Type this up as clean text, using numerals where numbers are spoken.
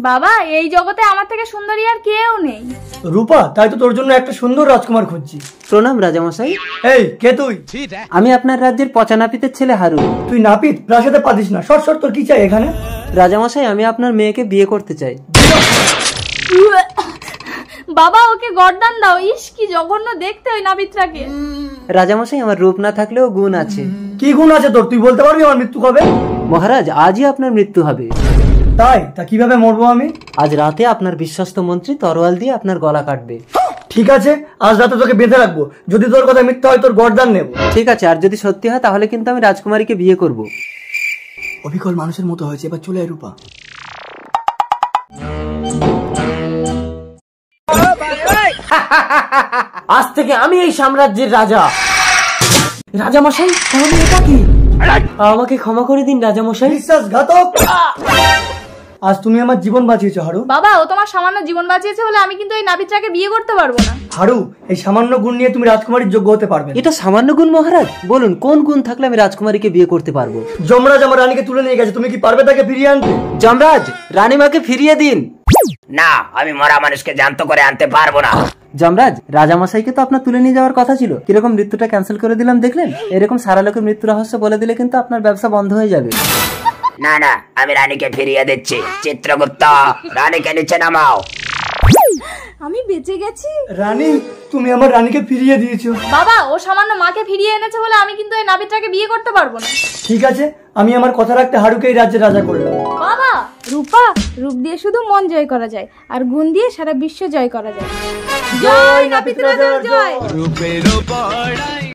বাবা এই জগতে আমার থেকে সুন্দরী আর কেউ নেই। রূপা, তাই তো তোর জন্য একটা সুন্দর রাজকুমার খুঁজছি। প্রণাম রাজামশাই। এই কে তুই? আমি আপনার রাজ্যের পচা নাপিতের ছেলে হারু। তুই নাপিত? প্রাসাদে পাতিস না। শর্ট শর্ট তোর কি চাই এখানে? রাজামশাই, আমি আপনার মেয়েকে বিয়ে করতে চাই। বাবা ওকে গর্দান দাও। ইস কি জঘন্য দেখতে ওই নাপিতটাকে। রাজামশাই, আমার রূপ না থাকলেও গুণ আছে। কি গুণ আছে তোর? তুই বলতে পারবি আমার মৃত্যু কবে? মহারাজ, আজই আপনার মৃত্যু হবে। তাই? তা কিভাবে মরবো আমি? আজ রাতে আপনার বিশ্বস্ত মন্ত্রী তরোয়াল দিয়ে আপনার গলা কাটবে। ঠিক আছে, আজ রাতে তোকে বেঁধে রাখবো। যদি তোর কথা মিথ্যা হয় তোর গর্দান নেব। ঠিক আছে, আর যদি সত্যি হয় তাহলে কিন্তু আমি রাজকুমারীকে বিয়ে করব। অবিকল মানুষের মতো হয়েছে, এবার চলে আয় রূপা। আজ থেকে আমি এই সাম্রাজ্যের রাজা। রাজামশাই, তাহলে এটা কি? আমাকে ক্ষমা করে দিন রাজামশাই। বিশ্বাসঘাতক! আজ তুমি আমার জীবন বাঁচিয়েছো হারু। বাবা ও তোমার সামান্য জীবন বাঁচিয়েছে বলে আমি কিন্তু এই নাপিতটাকে বিয়ে করতে পারবো না। হারু, এই সামান্য গুণ নিয়ে তুমি রাজকুমারীর যোগ্য হতে পারবে না। এটা সামান্য গুণ মহারাজ? বলুন কোন গুণ থাকলে আমি রাজকুমারীকে বিয়ে করতে পারবো? যমরাজ আমার রানীকে তুলে নিয়ে গেছে, তুমি কি পারবে তাকে ফিরিয়ে আনতে? যমরাজ, রানীমাকে ফিরিয়ে দিন। না, আমি মরা মানুষকে জ্যান্ত করে আনতে পারবো না। যমরাজ, রাজামশাইকে তো আপনার তুলে নিয়ে যাওয়ার কথা ছিল। কিরকম মৃত্যুটা ক্যান্সেল করে দিলাম দেখলেন? এরকম সারা লোকের মৃত্যু রহস্য বলে দিলে কিন্তু আপনার ব্যবসা বন্ধ হয়ে যাবে। না না, আমি রানীকে ফিরিয়ে দিচ্ছি। চিত্রগুপ্ত, রানীকে নিচে নামাও। আমি বেঁচে গেছি। রানী, তুমি আমার রানীকে ফিরিয়ে দিয়েছো। বাবা ও সামান্য মাকে ফিরিয়ে এনেছে বলে আমি কিন্তু এই নাপিতটাকে বিয়ে করতে পারবো না। ঠিক আছে, আমি আমার কথা রাখতে হারুকে এই রাজ্যের রাজা করলাম। বাবা, রূপা, রূপ দিয়ে শুধু মন জয় করা যায়, আর গুণ দিয়ে সারা বিশ্ব জয় করা যায়। জয় নাপিত রাজার জয়।